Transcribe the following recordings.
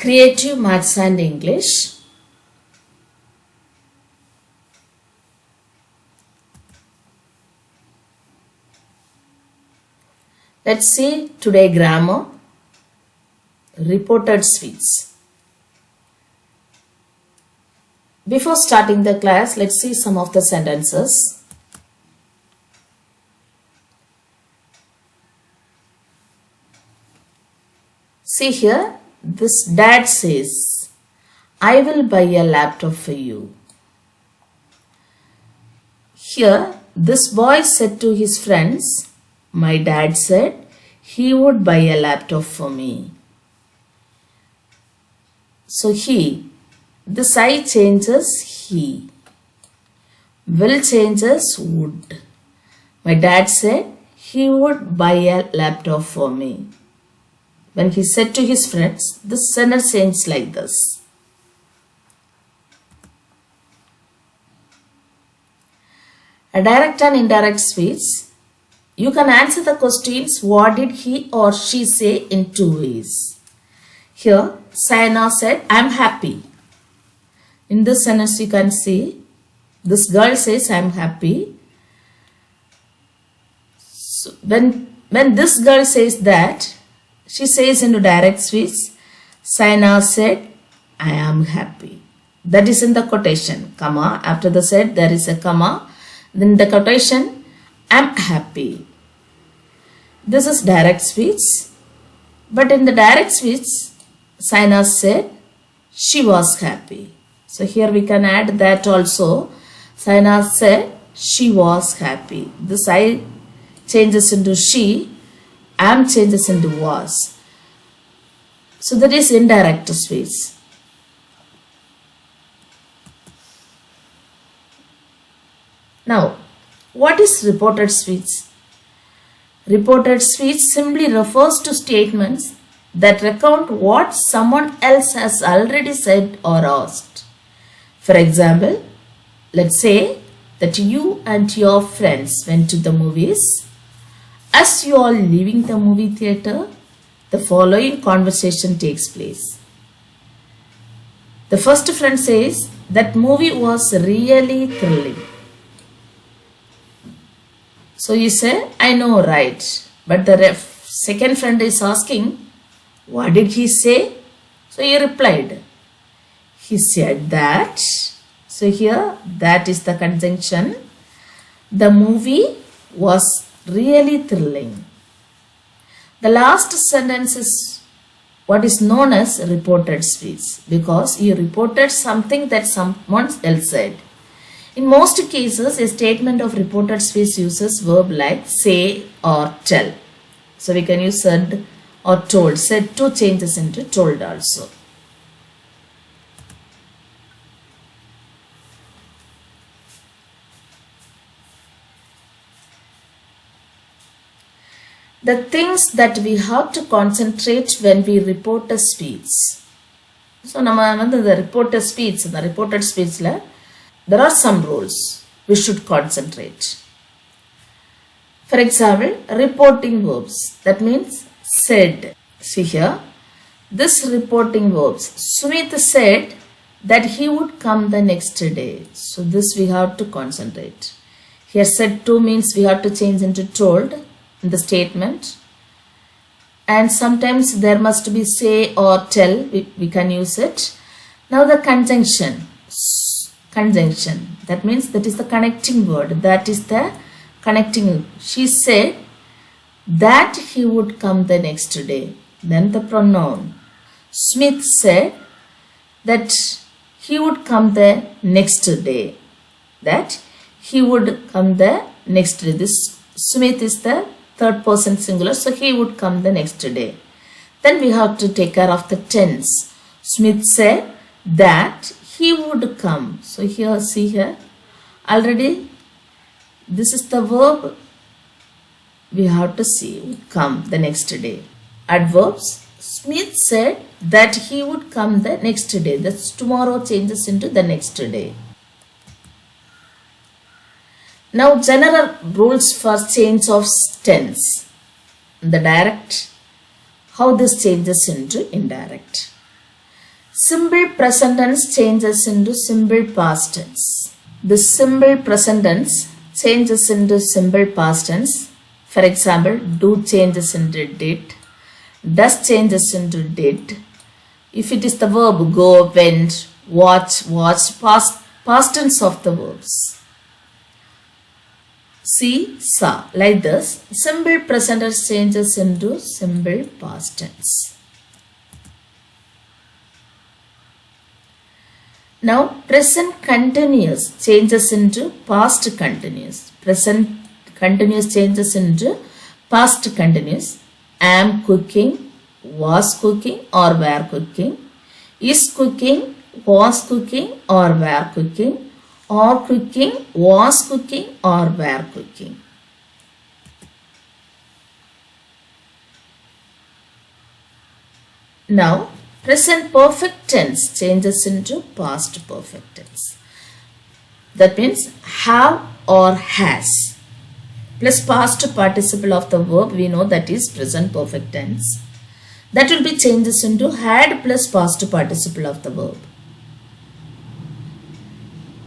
Creative Maths and English. Let's see today grammar. Reported speech. Before starting the class, let's see some of the sentences. See here, this dad says, I will buy a laptop for you. Here, this boy said to his friends, my dad said he would buy a laptop for me. So he, this I changes he. Will changes would. My dad said he would buy a laptop for me. When he said to his friends, this sentence changes like this. A direct and indirect speech. You can answer the questions, what did he or she say, in two ways. Here, Sayana said, I am happy. In this sentence you can see, this girl says, I am happy. So when this girl says that, she says into direct speech, Sayana said, I am happy. That is in the quotation, comma. After the said, there is a comma. Then the quotation, I am happy. This is direct speech. But in the direct speech, Sayana said, she was happy. So here we can add that also. Sayana said, she was happy. This I changes into she. Am changes into was. So that is indirect speech. Now, what is reported speech? Reported speech simply refers to statements that recount what someone else has already said or asked. For example, let's say that you and your friends went to the movies. As you are leaving the movie theatre, the following conversation takes place. The first friend says, that movie was really thrilling. So you say, I know, right? But the second friend is asking, what did he say? So you replied, he said that. So here, that is the conjunction. The movie was really thrilling. The last sentence is what is known as reported speech, because you reported something that someone else said. In most cases, a statement of reported speech uses verb like say or tell. So we can use said or told. Said to changes into told also. The things that we have to concentrate when we report a speech. So, the reported speech, there are some rules we should concentrate. For example, reporting verbs. That means said. See here, this reporting verbs. Sumit said that he would come the next day. So, this we have to concentrate. Here, said to means we have to change into told in the statement. And sometimes there must be say or tell. We can use it. Now, the conjunction. Conjunction. That means that is the connecting word. That is the connecting. She said that he would come the next day. Then the pronoun. Smith said that he would come the next day. That he would come the next day. This Smith is the third person singular. So he would come the next day. Then we have to take care of the tense. Smith said that he would come. So here, see here, already this is the verb we have to see, would come the next day. Adverbs, Smith said that he would come the next day. That's tomorrow changes into the next day. Now general rules for change of tense. The direct, how this changes into indirect. Simple present tense changes into simple past tense. The simple present tense changes into simple past tense. For example, do changes into did. Does changes into did. If it is the verb go, went, watch, watched, past tense of the verbs. See, saw. Like this, simple present tense changes into simple past tense. Now, present continuous changes into past continuous. Present continuous changes into past continuous. Am cooking, was cooking or were cooking. Is cooking, was cooking or were cooking. Or cooking, was cooking or were cooking. Now, present perfect tense changes into past perfect tense. That means have or has plus past participle of the verb, we know that is present perfect tense. That will be changes into had plus past participle of the verb.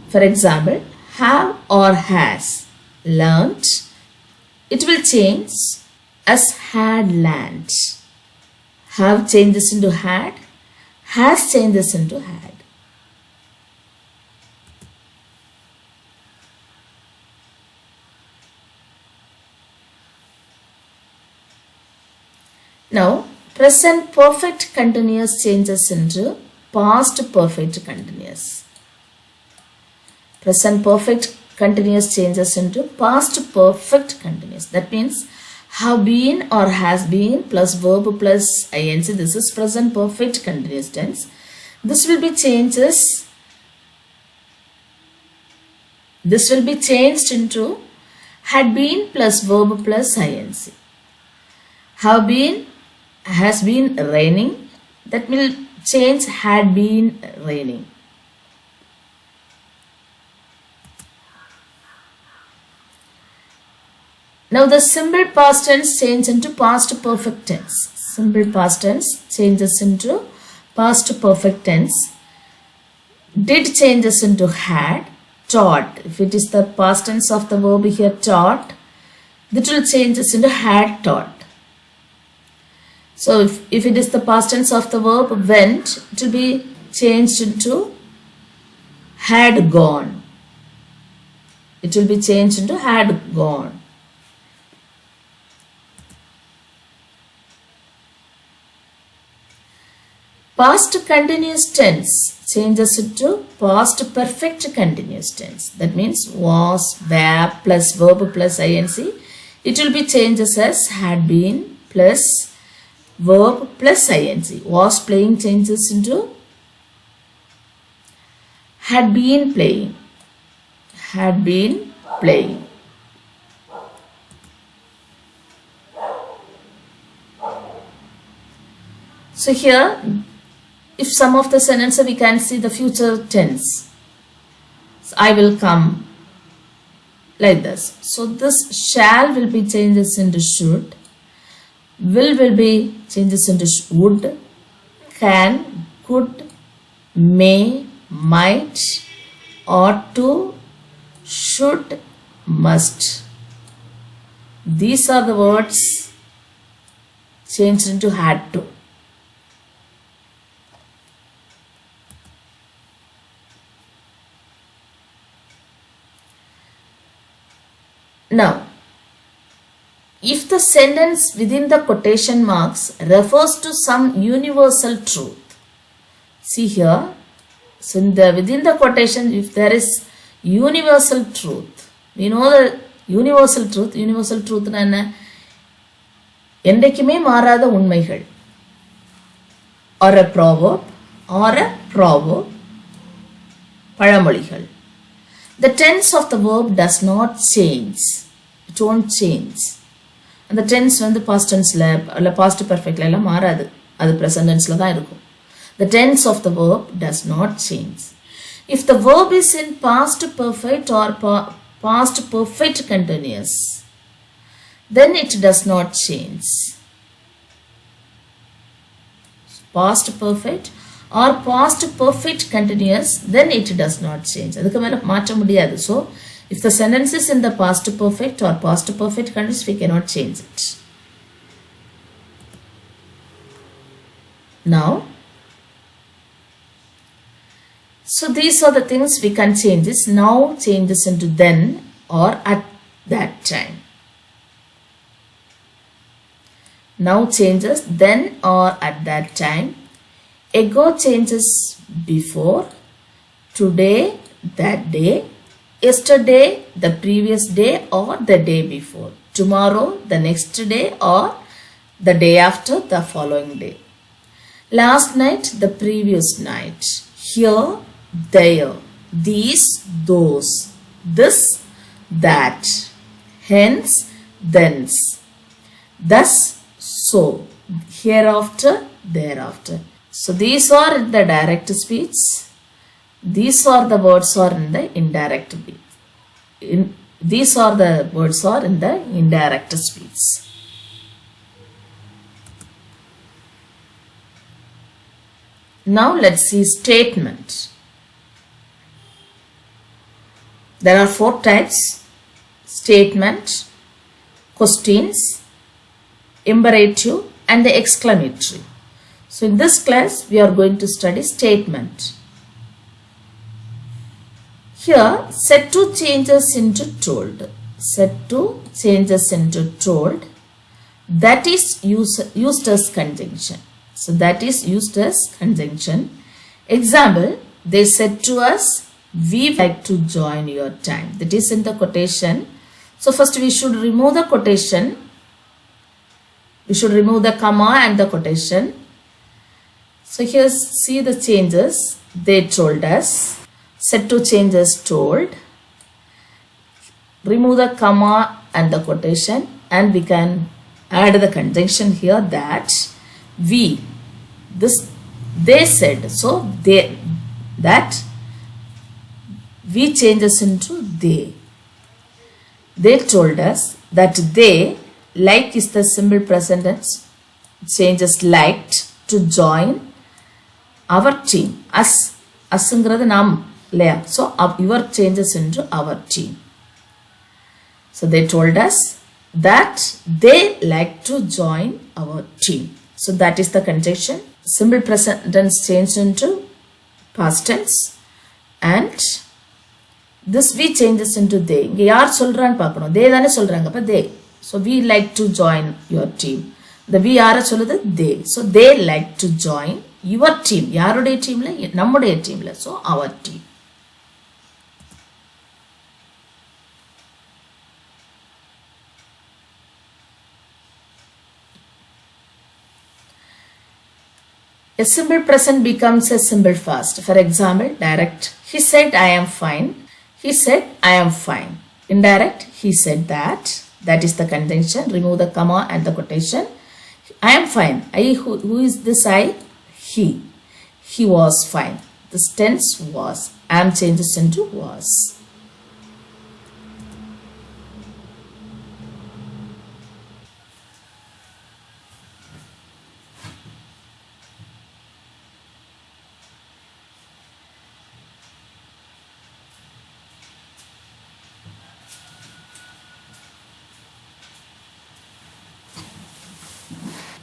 For example, have or has learnt. It will change as had learnt. Have changes into had. Has changes into had. Now, present perfect continuous changes into past perfect continuous. Present perfect continuous changes into past perfect continuous. That means have been or has been plus verb plus ing. This is present perfect continuous tense. This will be changes. This will be changed into had been plus verb plus ing. Have been, has been raining. That will change had been raining. Now the simple past tense changes into past perfect tense. Simple past tense changes into past perfect tense. Did changes into had. Taught. If it is the past tense of the verb here taught, that will changes into had taught. So if it is the past tense of the verb went, it will be changed into had gone. It will be changed into had gone. Past continuous tense changes into past perfect continuous tense. That means was, were plus verb plus ing. It will be changes as had been plus verb plus ing. Was playing changes into had been playing. Had been playing. So here, if some of the sentences we can see the future tense. So I will come like this. So this shall will be changes into should. Will be changes into would. Can, could, may, might, ought to, should, must. These are the words changed into had to. Now, if the sentence within the quotation marks refers to some universal truth, see here, so within the quotation, if there is universal truth, we know the universal truth என்ன என்றைக்குமே மாறாத உண்மைகள், or a proverb, பழமொழிகள். The tense of the verb does not change. It won't change. And the tense வந்து past tenseல அல்ல past perfectல எல்லாம் மாறாது. அது present tenseல தான் இருக்கும். The tense of the verb does not change. If the verb is in past perfect or past perfect continuous, then it does not change. Past perfect or past perfect continuous, then it does not change. அதுக்கு மேல மாற்ற முடியாது. So if the sentence is in the past perfect or past perfect continuous, we cannot change it. Now, so these are the things we can change. This now changes into then or at that time. Now changes then or at that time. Ago changes before. Today, that day. Yesterday, the previous day or the day before. Tomorrow, the next day or the day after, the following day. Last night, the previous night. Here, there. These, those. This, that. Hence, thence. Thus, so. Hereafter, thereafter. So these are in the direct speech. These are the words are in the indirect speech. These are the words are in the indirect speech. Now let's see statement. There are 4 types: statement, questions, imperative, and the exclamatory. So in this class, we are going to study statement. Here, set to changes into told. Set to changes into told. That is used as conjunction. So that is used as conjunction. Example, they said to us, we like to join your time. That is in the quotation. So first we should remove the quotation. We should remove the comma and the quotation. So here see the changes. They told us. Set to changes told. Remove the comma and the quotation, and we can add the conjunction here that we. This they said. So they that we changes into they. They told us that they, like is the simple present tense, changes liked to join our team. Us asங்கிறது நாம் இல்லையா? So your changes into our team. So they told us that they like to join our team. So that is the conjunction. Simple present tense changed into past tense, and this we changes into they. இங்க யார் சொல்றான்னு பார்க்கணும். they தானே சொல்றாங்க. அப்ப they. So we like to join your team. The we யாரை சொல்லுது? they. So they like to join your team. யாருடைய டீம்ல? நம்முடைய டீம்ல. So our team. A simple present becomes a simple past. For example, direct. He said, I am fine. He said, I am fine. Indirect. He said that. That is the conjunction. Remove the comma and the quotation. I am fine. Who is this I? He. He was fine. This tense was. Am changes into was.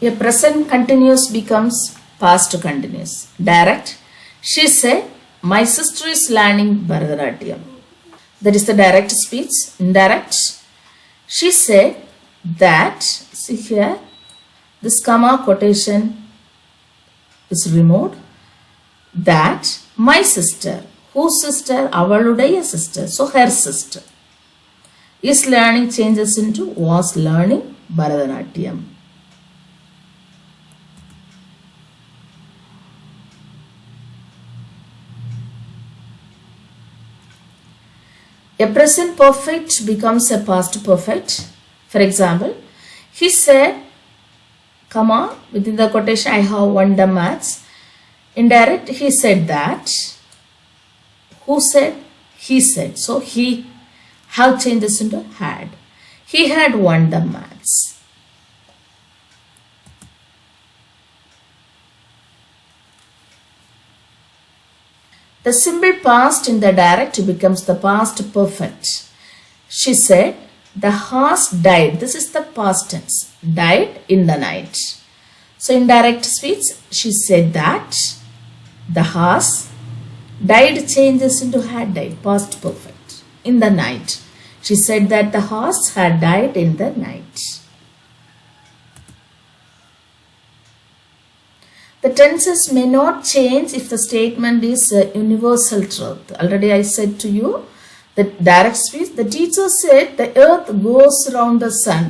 A present continuous becomes past continuous. Direct. She said, my sister is learning Bharatanatyam. That is the direct speech. Indirect. She said that, see here, this comma quotation is removed. That my sister, whose sister? Avaludaya sister. So her sister is learning changes into was learning Bharatanatyam. A present perfect becomes a past perfect. For example, he said, comma, within the quotation, I have won the match. Indirect, he said that. Who said? He said. So he have changes into had. He had won the match. The simple past in the direct becomes the past perfect. She said, the horse died. This is the past tense. Died in the night. So in direct speech, she said that the horse died changes into had died. Past perfect. In the night. She said that the horse had died in the night. The tenses may not change if the statement is a universal truth. Already I said to you, the direct speech, the teacher said the earth goes around the sun.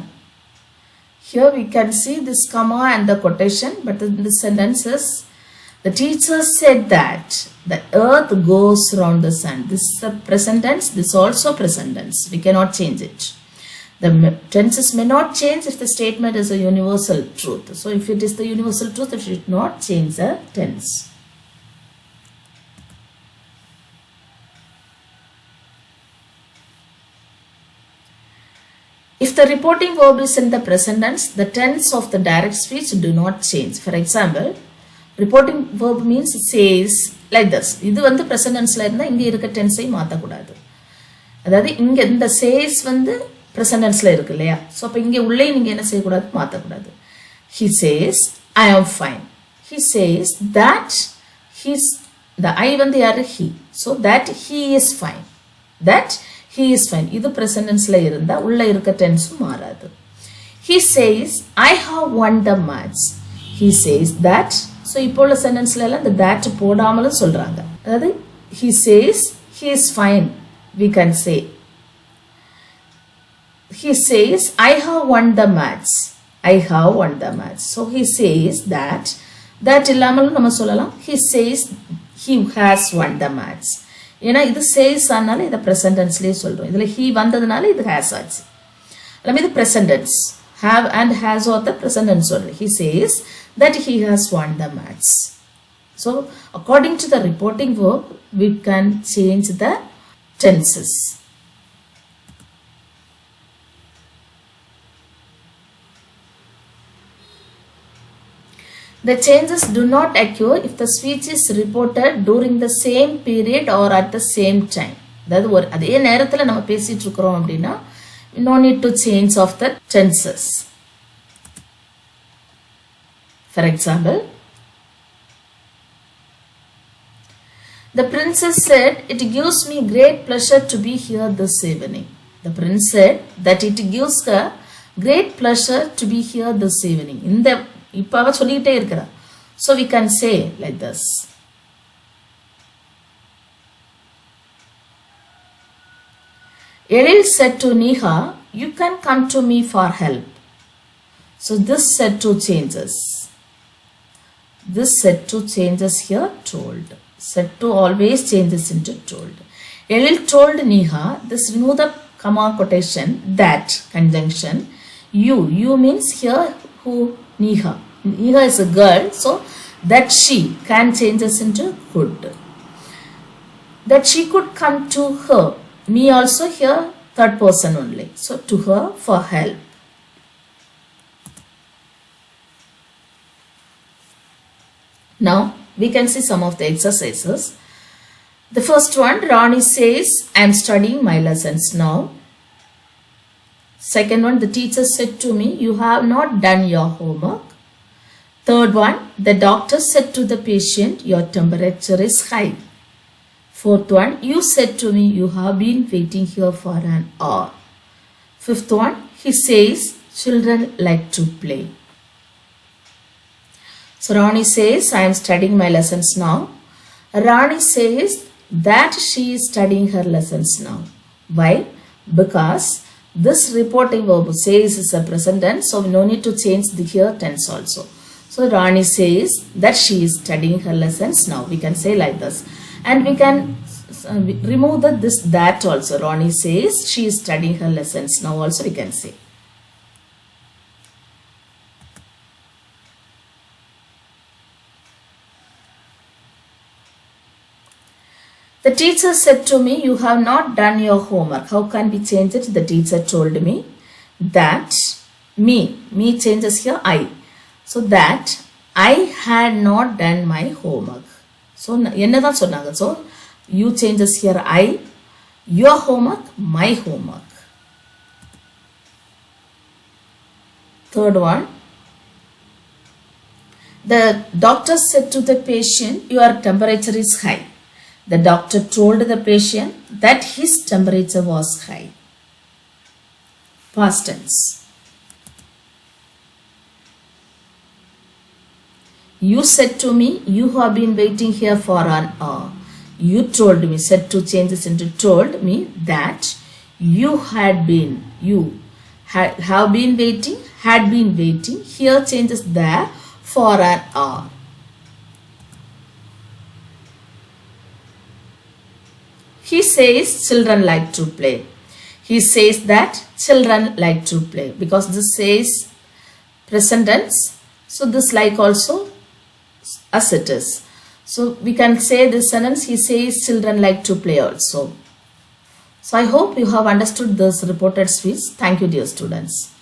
Here we can see this comma and the quotation, but in the sentences, the teacher said that the earth goes around the sun. This is the present tense, this is also present tense. We cannot change it. The tenses may not change if the statement is a universal truth. So if it is the universal truth, it should not change the tense. If the reporting verb is in the present tense, the tense of the direct speech do not change. For example, reporting verb means says like this. இது வந்து present tense ல இருந்தா இங்க இருக்க tense ஐ மாத்த கூடாது. அதாவது இங்க இந்த says வந்து present tense ல இருக்கு இல்லையா? சோ அப்ப இங்க உள்ளே நீங்க என்ன செய்ய கூடாது? மாத்த கூடாது. He says I am fine. He says that the I வந்து யாரு? He. So that he is fine. That he is fine. இது present tense ல இருந்தா உள்ள இருக்க tense மாறாது. He says I have won the match. He says that. So இப்போ உள்ள sentenceல எல்லாம் இந்த that போடாமலும் சொல்றாங்க. அதாவது he says he is fine. We can say. He says I have won the match. I have won the match. So he says that இல்லாமலும் நம்ம சொல்லலாம். He says he has won the match. ஏன்னா இது says ஆனால இத present tenseலயே சொல்றோம். இதுல he வந்ததுனால இது has ஆச்சு. எல்லாமே இது present tense. Have and has are the present tense only. He says that he has won the match. So according to the reporting verb, we can change the tenses. The changes do not occur if the speech is reported during the same period or at the same time. அதாவது ஒரு அதே நேரத்துல நம்ம பேசிட்டு இருக்கோம் அப்படினா no need to change of the tenses. For example, the princess said, it gives me great pleasure to be here this evening. The prince said that it gives her great pleasure to be here this evening. இந்த இப்ப அவ சொல்லிட்டே இருக்கறா. So we can say like this. Elil said to Neha, you can come to me for help. So this said to changes. This said to changes here told. Said to always changes into told. Elil told Neha, this remove the comma quotation, that conjunction. You means here who? Neha. Neha is a girl, so that she can changes into could. That she could come to her. Me also here third person only. So to her for help. Now we can see some of the exercises. The first one, Rani says, I am studying my lessons now. Second one, the teacher said to me, you have not done your homework. Third one, the doctor said to the patient, your temperature is high. Fourth one, you said to me, you have been waiting here for an hour. Fifth one, he says, children like to play. So Rani says, I am studying my lessons now. Rani says that she is studying her lessons now. Why? Because this reporting verb says is a present tense, so we no need to change the here tense also. So Rani says that she is studying her lessons now. We can say like this. And we can remove this that also. Rani says she is studying her lessons now also we can say. The teacher said to me, you have not done your homework. How can we change it? The teacher told me that me changes here I. So that I had not done my homework. So என்னதான் சொன்னாங்க? So You changes here I. Your homework, my homework. Third one. The doctor said to the patient, your temperature is high. The doctor told the patient that his temperature was high. Past tense. You said to me, you have been waiting here for an hour. You told me, said to changes into told me that you have been waiting, had been waiting. Here changes there for an hour. He says children like to play. He says that children like to play, because this says present tense. So this like also as it is. So we can say this sentence, he says children like to play also. So I hope you have understood this reported speech. Thank you, dear students.